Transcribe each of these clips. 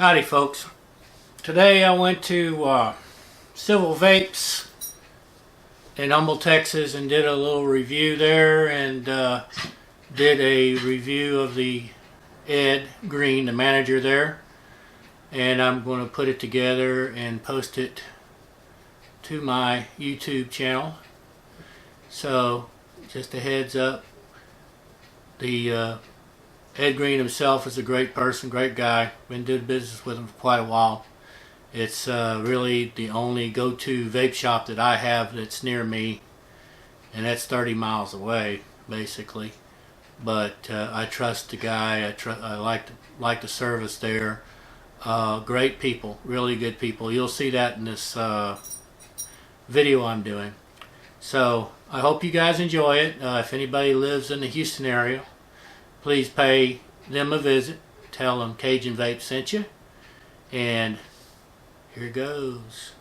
Howdy folks. Today I went to Civil Vapes in Humble, Texas and did a little review there and did a review of the Ed Green, the manager there. And I'm going to put it together and post it to my YouTube channel. So just a heads up, the Ed Green himself is a great person, great guy. Been doing business with him for quite a while. It's really the only go-to vape shop that I have that's near me, and that's 30 miles away, basically. But I trust the guy. I like the service there. Great people, really good people. You'll see that in this video I'm doing. So I hope you guys enjoy it. If anybody lives in the Houston area, please pay them a visit. Tell them Cajun Vapes sent you. And here goes.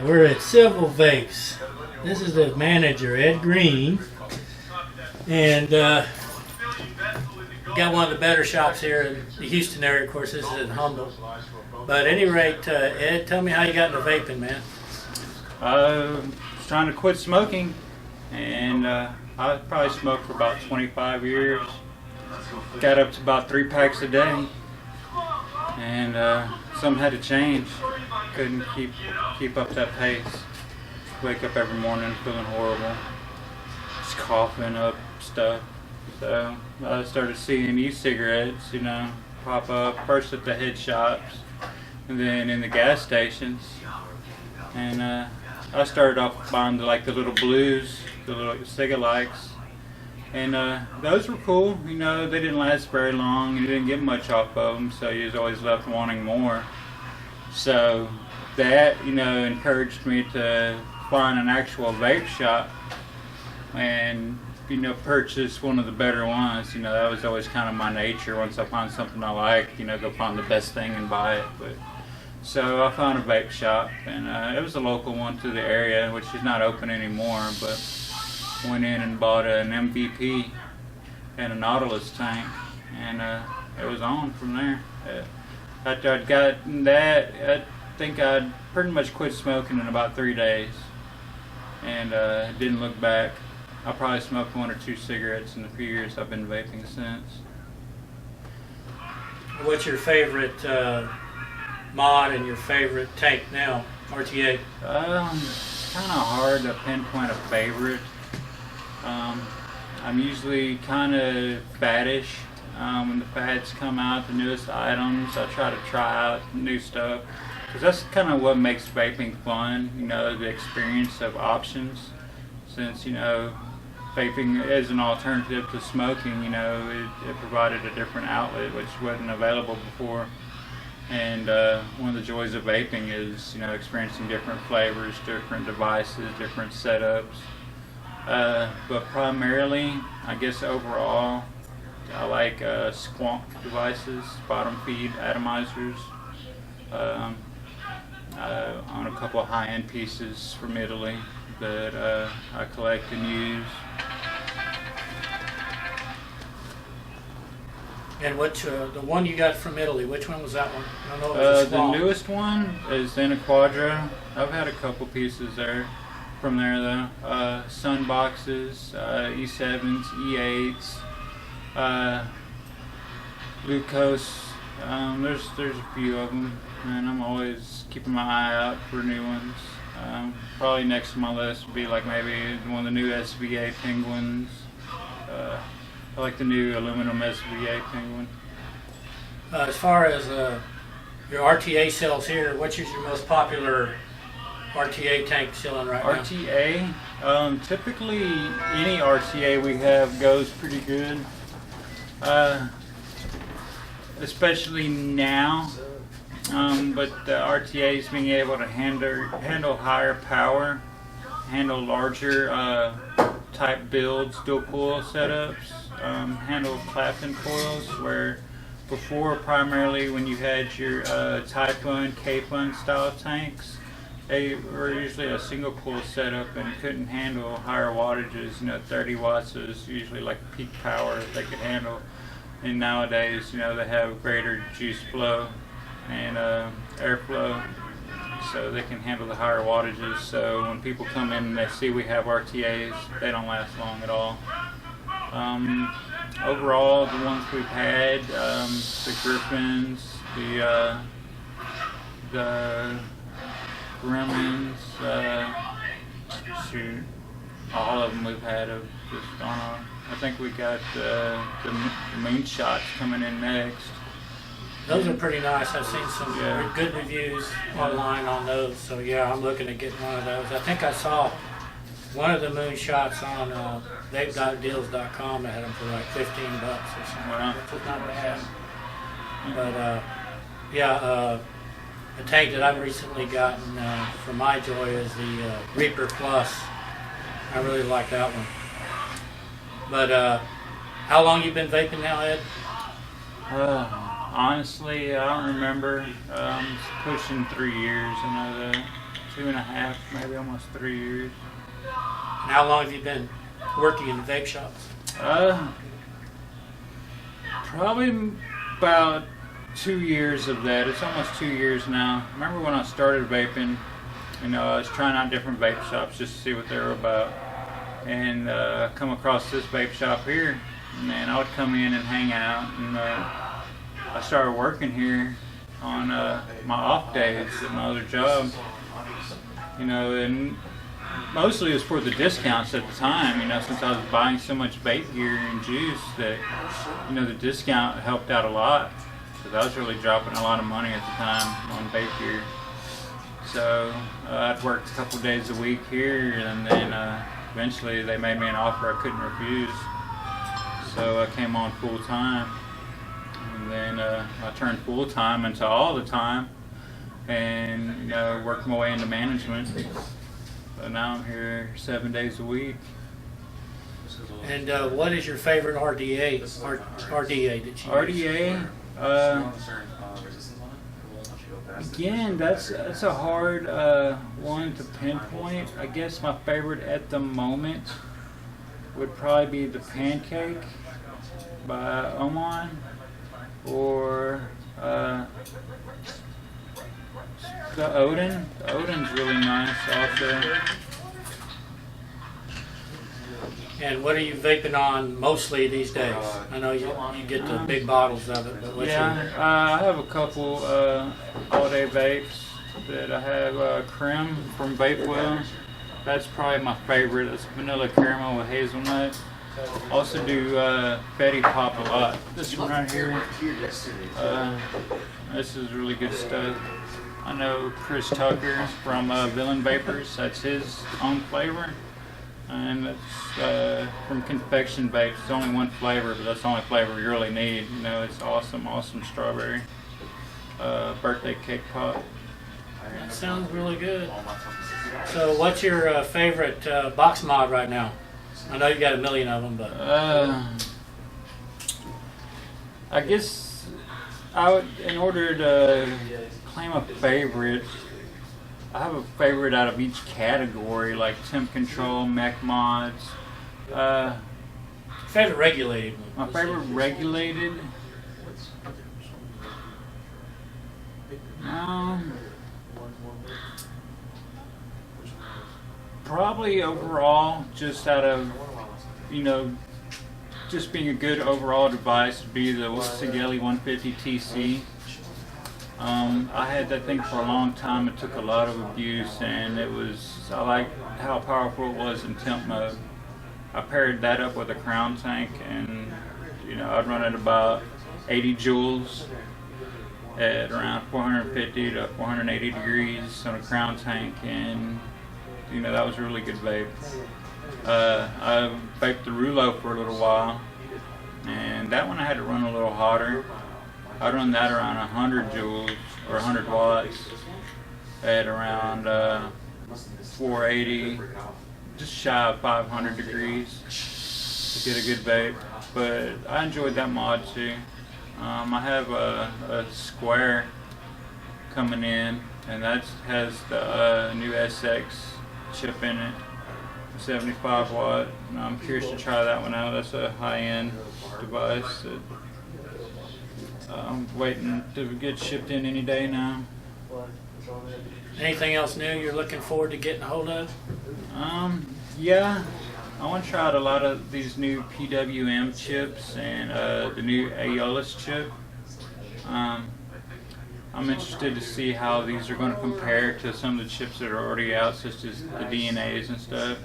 We're at Civil Vapes. This is the manager, Ed Green, and got one of the better shops here in the Houston area. Of course, this is in Humble. But at any rate, Ed, tell me how you got into vaping, man. I was trying to quit smoking, and I probably smoked for about 25 years. Got up to about 3 packs a day, and something had to change. Couldn't keep up that pace. Wake up every morning feeling horrible, just coughing up stuff. So I started seeing e-cigarettes, pop up first at the head shops, and then in the gas stations. And I started off buying the little blues, the little cigalikes, and those were cool. They didn't last very long. You didn't get much off of them, so you was always left wanting more. So that, encouraged me to find an actual vape shop and, purchase one of the better ones. That was always kind of my nature. Once I find something I like, go find the best thing and buy it. So I found a vape shop, and it was a local one to the area, which is not open anymore, but went in and bought an MVP and a Nautilus tank, and it was on from there. After I'd gotten that, I think I'd pretty much quit smoking in about 3 days, and didn't look back. I probably smoked 1 or 2 cigarettes in the few years I've been vaping since. What's your favorite mod and your favorite tank now, RTA? Kind of hard to pinpoint a favorite. I'm usually kind of faddish. When the fads come out, the newest items, I try out new stuff, because that's kind of what makes vaping fun, the experience of options. Since, vaping is an alternative to smoking, it provided a different outlet which wasn't available before. And one of the joys of vaping is, experiencing different flavors, different devices, different setups. But primarily, I guess overall, I like squonk devices, bottom feed atomizers. I own a couple of high-end pieces from Italy that I collect and use. And the one you got from Italy, which one was that one? I know it was the newest one is in a Quadra. I've had a couple pieces there from there though. Sun boxes, E7s, E8s, glucose. There's a few of them, and I'm always keeping my eye out for new ones. Probably next to my list would be like maybe one of the new SVA Penguins. I like the new aluminum SVA Penguin. As far as your RTA sales here, which is your most popular RTA tank selling right now? RTA, typically any RTA we have goes pretty good, especially now. But the RTAs being able to handle higher power, handle larger type builds, dual coil setups, handle Clapton coils, where before primarily when you had your Type 1, Cape 1 style tanks, they were usually a single coil setup and couldn't handle higher wattages. 30 watts is usually like peak power that they could handle. And nowadays, they have greater juice flow and airflow, so they can handle the higher wattages. So when people come in and they see we have RTAs, they don't last long at all. Overall, the ones we've had, the Griffins, the Gremlins, shoot, all of them we've had have just gone on. I think we got the Moonshots coming in next. Those are pretty nice. I've seen some good reviews online on those. So yeah, I'm looking at getting one of those. I think I saw one of the Moonshots on vape.deals.com that had them for like $15 or something. Wow. Which was not bad. But the tank that I've recently gotten for my joy is the Reaper Plus. I really like that one. But how long you been vaping now, Ed? Honestly, I don't remember. It's pushing 3 years. I know that. 2.5, maybe almost 3 years. And how long have you been working in the vape shops? Probably about 2 years of that. It's almost 2 years now. I remember when I started vaping, I was trying out different vape shops just to see what they were about. And come across this vape shop here, and then I would come in and hang out, and I started working here on my off days at my other job. And mostly it was for the discounts at the time, since I was buying so much vape gear and juice that, the discount helped out a lot, because I was really dropping a lot of money at the time on vape gear. So I'd worked a couple days a week here, and then eventually they made me an offer I couldn't refuse. So I came on full time, and then I turned full time into all the time, and worked my way into management. So now I'm here 7 days a week. And what is your favorite RDA that you use? RDA, again, that's a hard one to pinpoint. I guess my favorite at the moment would probably be the Pancake by Oman, or the Odin. The Odin's really nice also. And what are you vaping on mostly these days? I know you get the big bottles of it, but what's I have a couple all-day vapes that I have. Creme from Vapewell. That's probably my favorite. It's vanilla caramel with hazelnut. Also do Betty Pop a lot. This one right here. This is really good stuff. I know Chris Tucker from Villain Vapors. That's his own flavor. And that's from Confection Vapes. It's only one flavor, but that's the only flavor you really need. It's awesome strawberry. Birthday cake pop. That sounds really good. So what's your favorite box mod right now? I know you got a million of them, but... I guess I would, in order to claim a favorite, I have a favorite out of each category, like temp control, mech mods. Favorite regulated one? My favorite regulated? Probably overall, just out of, just being a good overall device, would be the Sigelli 150 TC. I had that thing for a long time. It took a lot of abuse, and I liked how powerful it was in temp mode. I paired that up with a crown tank, and I'd run at about 80 joules at around 450 to 480 degrees on a crown tank, and that was a really good vape. I vaped the Rouleau for a little while, and that one I had to run a little hotter. I'd run that around 100 joules or 100 watts at around 480, just shy of 500 degrees to get a good vape. But I enjoyed that mod too. I have a Square coming in, and that has the new SX chip in it, 75 watt. And I'm curious to try that one out. That's a high-end device that I'm waiting to get shipped in any day now. Anything else new you're looking forward to getting a hold of? Yeah, I want to try out a lot of these new PWM chips and the new Aeolus chip. I'm interested to see how these are going to compare to some of the chips that are already out, such as the DNAs and stuff.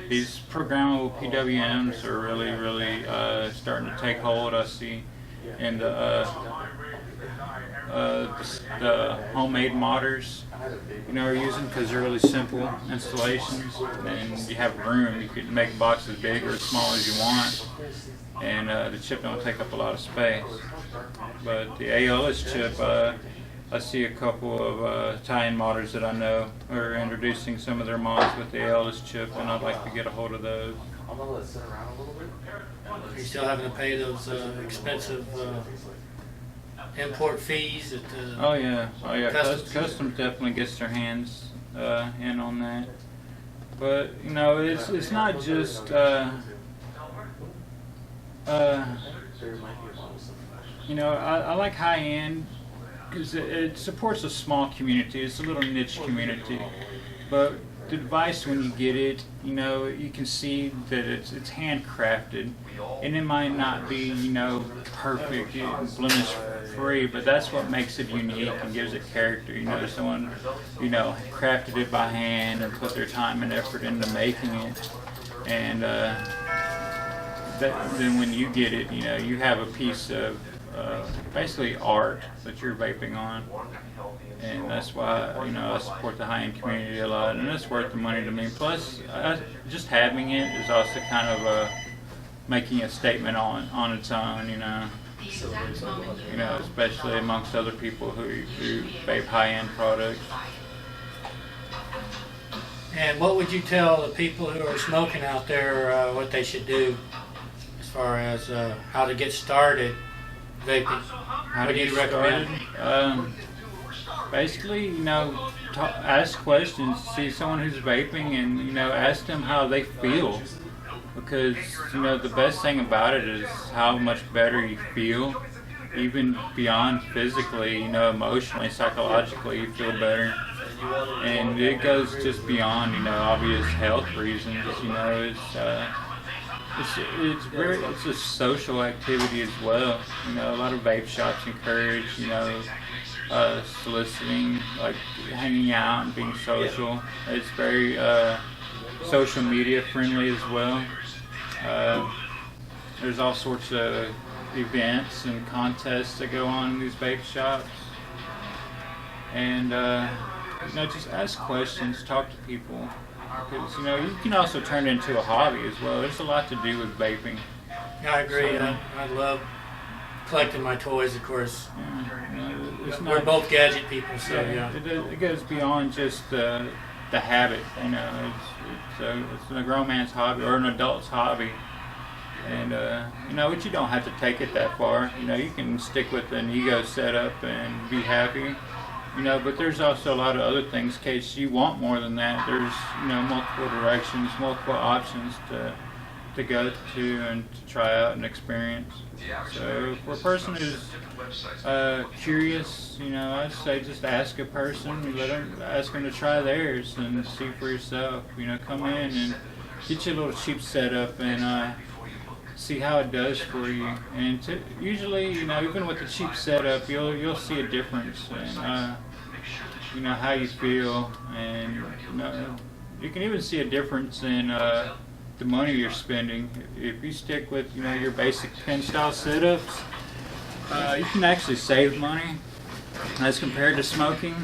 These programmable PWMs are really starting to take hold, I see, in the homemade modders are using, because they're really simple installations, and you have room. You could make boxes big or as small as you want, and the chip don't take up a lot of space. But the Aeolus chip, I see a couple of tie-in modders that I know are introducing some of their mods with the Aeolus chip, and I'd like to get a hold of those. Are you still having to pay those expensive import fees? Oh yeah. Customs definitely gets their hands in on that. But it's not just I like high end because it supports a small community. It's a little niche community, but the device, when you get it, you can see that it's handcrafted, and it might not be perfect, blemish free, but that's what makes it unique and gives it character. Someone crafted it by hand and put their time and effort into making it, and then when you get it, you have a piece of basically art that you're vaping on. And that's why I support the high-end community a lot, and it's worth the money to me. Plus, just having it is also kind of making a statement on its own. Especially amongst other people who vape high-end products. And what would you tell the people who are smoking out there what they should do as far as how to get started vaping? How do you recommend? Basically, ask questions. See someone who's vaping, and ask them how they feel, because the best thing about it is how much better you feel, even beyond physically. Emotionally, psychologically, you feel better, and it goes just beyond obvious health reasons. It's a social activity as well. A lot of vape shops encourage soliciting, like hanging out and being social. It's very social media friendly as well. There's all sorts of events and contests that go on in these vape shops, and just ask questions, talk to people, because you can also turn it into a hobby as well. There's a lot to do with vaping. I agree. I love collecting my toys, of course. We're both gadget people, so yeah. It goes beyond just the habit. It's a grown man's hobby or an adult's hobby, and but you don't have to take it that far. You can stick with an ego setup and be happy. But there's also a lot of other things in case you want more than that. There's multiple directions, multiple options to go to and to try out and experience. So for a person who's curious, I'd say just ask a person, ask them to try theirs and see for yourself. Come in and get you a little cheap setup and see how it does for you. And usually, you know, even with the cheap setup, you'll see a difference in you know, how you feel, and you know, you can even see a difference in the money you're spending. If you stick with, you know, your basic pen style setups, you can actually save money as compared to smoking.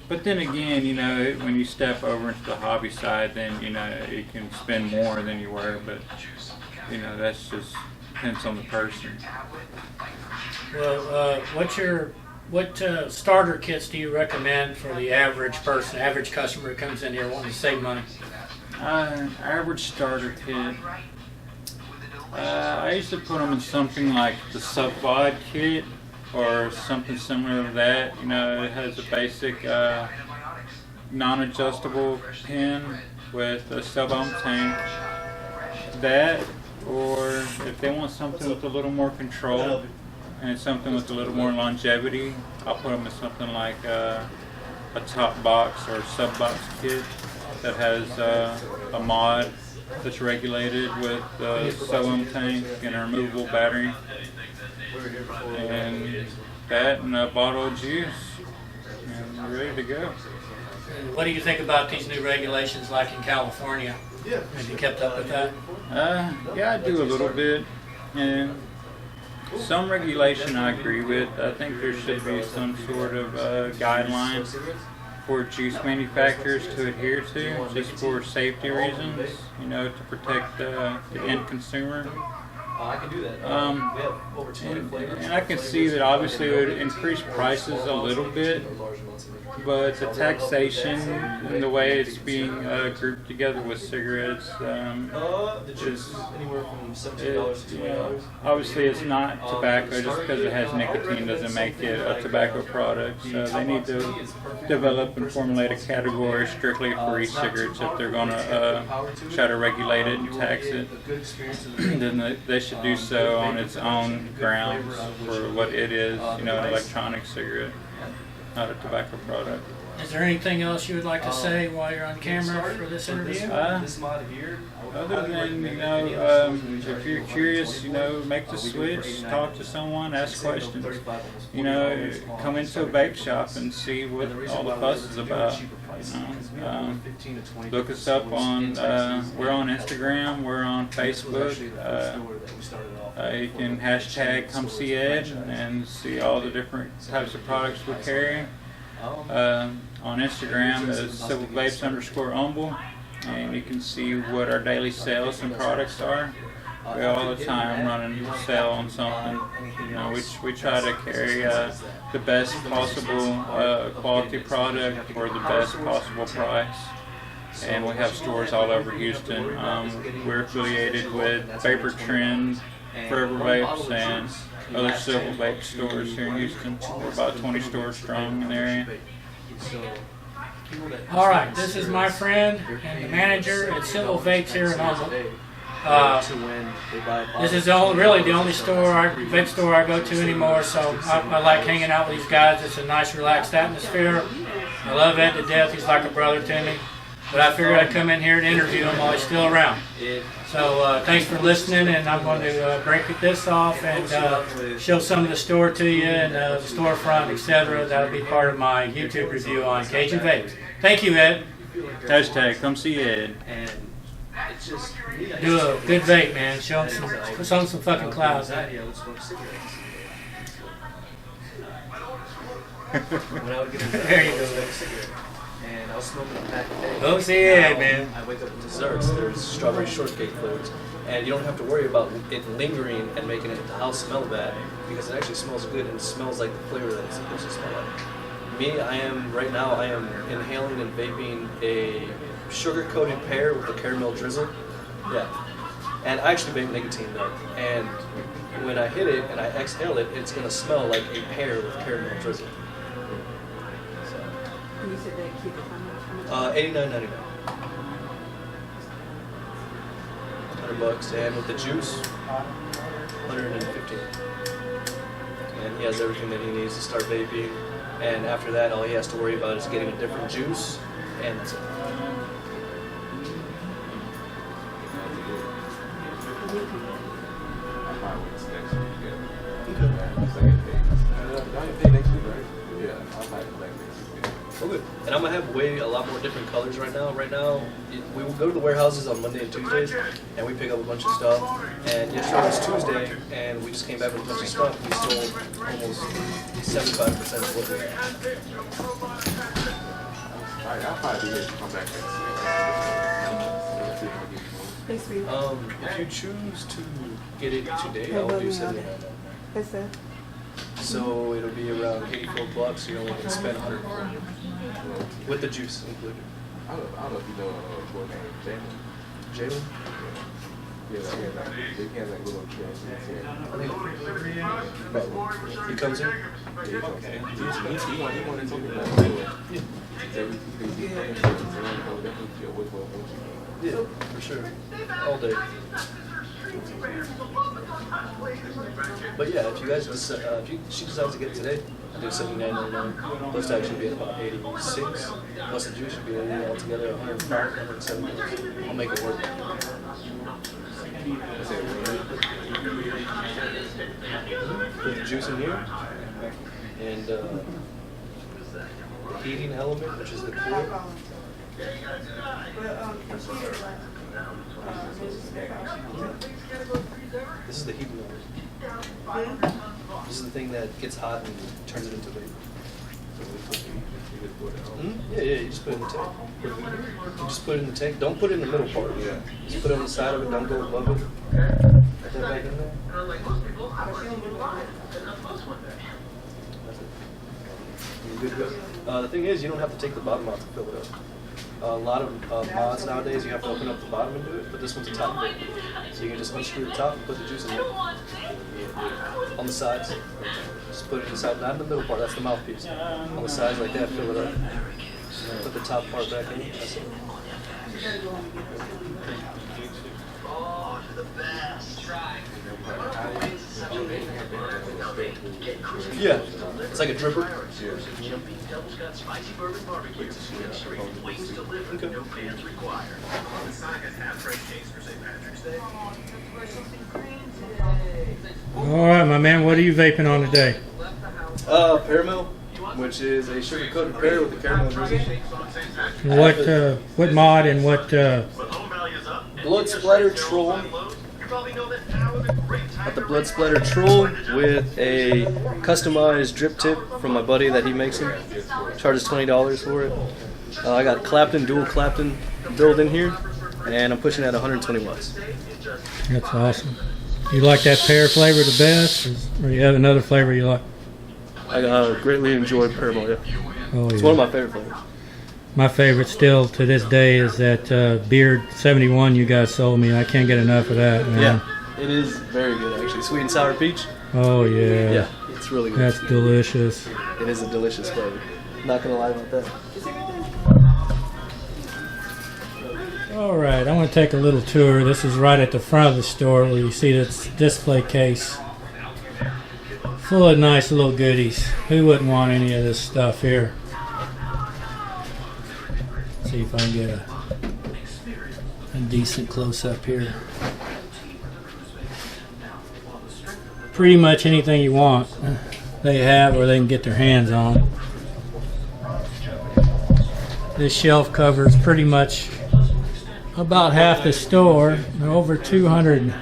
But then again, you know, when you step over into the hobby side, then, you know, you can spend more than you were. But, you know, that's just depends on the person. Well, what starter kits do you recommend for the average person, average customer who comes in here wanting to save money? Average starter kit. I used to put them in something like the sub-bod kit or something similar to that. You know, it has a basic non-adjustable pin with a sub-ohm tank. That, or if they want something with a little more control and something with a little more longevity, I'll put them in something like a top box or sub-box kit that has a mod that's regulated with a sub-ohm tank and a removable battery. And that and a bottle of juice, and we're ready to go. And what do you think about these new regulations like in California? Have you kept up with that? Yeah, I do a little bit, and some regulation I agree with. I think there should be some sort of guidelines for juice manufacturers to adhere to, just for safety reasons, you know, to protect the end consumer. I can do that. We have over 200 flavors. And I can see that obviously it would increase prices a little bit, but the taxation and the way it's being grouped together with cigarettes The juice is anywhere from $17 to $20. obviously it's not tobacco. Just because it has nicotine doesn't make it a tobacco product. So they need to develop and formulate a category strictly for e-cigarettes if they're going to try to regulate it and tax it. Then they should do so on its own grounds for what it is, you know, an electronic cigarette, not a tobacco product. Is there anything else you would like to say while you're on camera for this interview? This mod here. Other than, you know, if you're curious, you know, make the switch, talk to someone, ask questions. You know, come into a vape shop and see what all the fuss is about. You know, look us up on, we're on Instagram, we're on Facebook. You can hashtag come see Ed and see all the different types of products we carry. On Instagram is @civilvapes_humble, and you can see what our daily sales and products are. We all the time running a sale on something. You know, we try to carry the best possible quality product for the best possible price. And we have stores all over Houston. We're affiliated with Vapor Trend, Forever Vapes, and other Civil Vape stores here in Houston. We're about 20 stores strong in the area. All right, this is my friend and the manager at Civil Vapes here in Humble. This is really the only vape store I go to anymore, so I like hanging out with these guys. It's a nice, relaxed atmosphere. I love Ed to death. He's like a brother to me. But I figured I'd come in here and interview him while he's still around. So thanks for listening, and I'm going to break this off and show some of the store to you and the storefront, etc. That'll be part of my YouTube review on Cajun Vapes. Thank you, Ed. Hashtag come see Ed. Do a good vape, man. Show him some fucking clouds. When I would get There you go. and I was smoking a pack a day. Go see Ed, man. I wake up with desserts. There's strawberry shortcake flavors, and you don't have to worry about it lingering and making the house smell bad, because it actually smells good and smells like the flavor that it's supposed to smell like. Me, I am inhaling and vaping a sugar-coated pear with a caramel drizzle. Yeah, and I actually vape nicotine though, and when I hit it and I exhale it, it's gonna smell like a pear with caramel drizzle. And you said they keep it how much? $89.99. $100, and with the juice, $115. And he has everything that he needs to start vaping. And after that, all he has to worry about is getting a different juice, and that's it. meet people? I might wait till next week. Yeah. Second day. Y'all ain't pay next week, right? Yeah. I might like next week. Oh, good. And I'm gonna have a lot more different colors right now. Right now, we will go to the warehouses on Monday and Tuesdays, and we pick up a bunch of stuff. And yesterday was Tuesday, and we just came back with a bunch of stuff. We sold almost 75% of what we had. Alright, I'll probably be here to come back next week. Thanks, sweetie. If you choose to get it today, I will do $79. What's that? So it'll be around $84. So you're only gonna spend $100 with the juice included. I don't know if you know a boy named Jalen. Jalen? Yeah, he has like little kids. He comes in? He wanted to do that. Yeah, for sure. All day. But yeah, if you guys she decides to get it today, I do $79.99. Plus tax should be at about $86. Plus the juice should be altogether $105, $107. I'll make it work. Put the juice in here, and the heating element, which is the cool. This is the heating element. This is the thing that gets hot and turns it into vape. Yeah, you just put it in the tank. You just put it in the tank. Don't put it in the middle part. Yeah. Just put it on the side of it. Don't go above it. Put that back in there. That's it. You're good to go. The thing is, you don't have to take the bottom out to fill it up. A lot of mods nowadays, you have to open up the bottom and do it, but this one's a top vape. So you can just unscrew the top and put the juice in there. On the sides. Just put it inside, not in the middle part, that's the mouthpiece. On the sides like that, fill it up. Put the top part back in. That's it. Yeah, it's like a dripper. All right, my man, what are you vaping on today? Caramel, which is a sugar-coated pear with a caramel drizzle. What mod and what? Blood Splatter Troll. Got the Blood Splatter Troll with a customized drip tip from my buddy that he makes them. Charges $20 for it. I got Clapton, dual Clapton built in here, and I'm pushing at 120 watts. That's awesome. You like that pear flavor the best, or you have another flavor you like? I greatly enjoy caramel. Yeah, Oh, it's yeah. one of my favorite flavors. My favorite still to this day is that Beard 71 you guys sold me. I can't get enough of that, man. Yeah, it is very good actually. Sweet and sour peach. Oh, yeah. Yeah, it's really good. That's delicious. It is a delicious flavor. Not gonna lie about that. All right, I'm going to take a little tour. This is right at the front of the store where you see this display case full of nice little goodies. Who wouldn't want any of this stuff here? See if I can get a decent close-up here. Pretty much anything you want they have or they can get their hands on. This shelf covers pretty much about half the store. There are over 200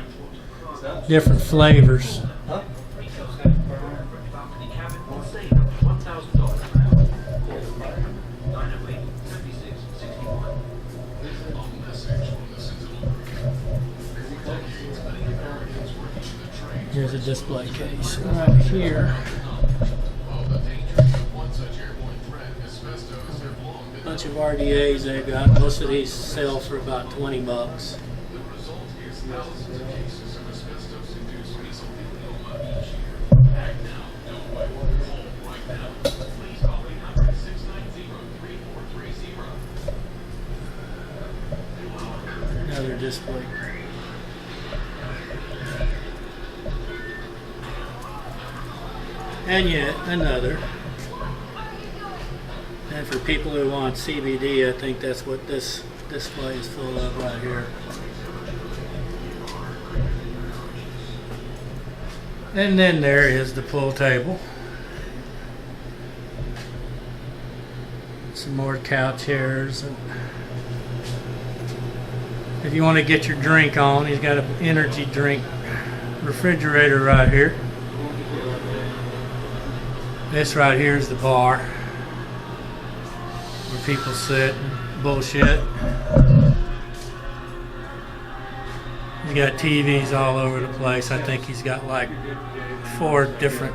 different flavors. Here's a display case right here. Bunch of RDAs they got. Most of these sell for about 20 bucks. Another display. And yet another. And for people who want CBD, I think that's what this display is full of right here. And then there is the pool table. Some more cow chairs. If you want to get your drink on, he's got an energy drink refrigerator right here. This right here is the bar where people sit and bullshit. He's got TVs all over the place. I think he's got like 4 different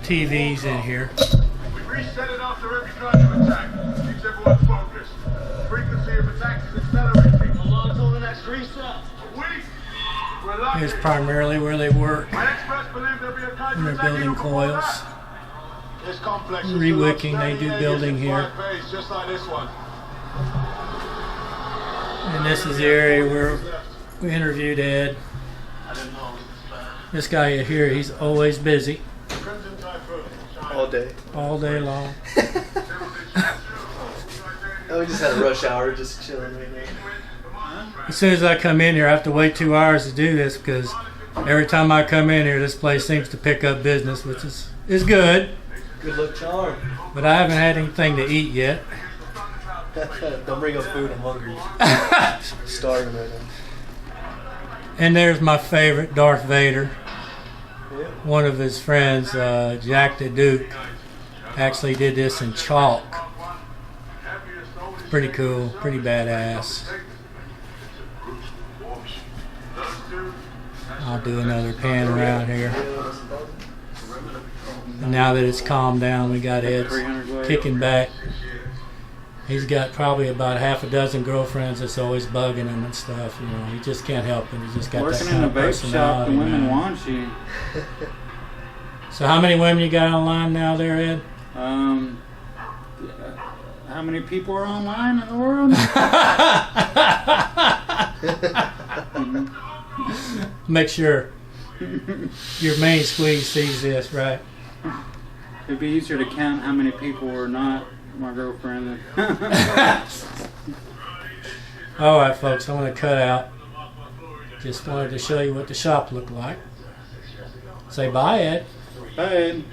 TVs in here. We reset it after every Cajun attack. Keeps everyone focused. Frequency of attacks is accelerating. Hold on until the next reset. A week. We're lucky. Here's primarily where they work My experts believe there'll be a Cajun when they're attack building even before coils. that. This complex is Rewicking, still they do upstanding building ages of here. Vapes, just like this one. And this is the area where we interviewed Ed. This guy here, he's always busy. Crimson Typhoon. All day All day long. Oh, we just had a rush hour, just chilling right now. As soon as I come in here, I have to wait 2 hours to do this because every time I come in here, this place seems to pick up business, which is good. Good luck, charm. But I haven't had anything to eat yet. Don't bring up food, I'm hungry. Starving right now. And there's my favorite, Darth Vader. Yeah. One of his friends, Jack the Duke, actually did this in chalk. Pretty cool, pretty badass. I'll do another pan around here. And now that it's calmed down, we got Ed kicking back. He's got probably about half a dozen girlfriends that's always bugging him and stuff. You know, he just can't help it. He's just got Working that in kind a of vape shop, the personality. women Man. want you. So how many women you got online now there, Ed? How many people are online in the world? Make sure your main squeeze sees this, right? It'd be easier to count how many people were not my girlfriend. All right, folks, I'm going to cut out. Just wanted to show you what the shop looked like. Say bye, Ed. Bye.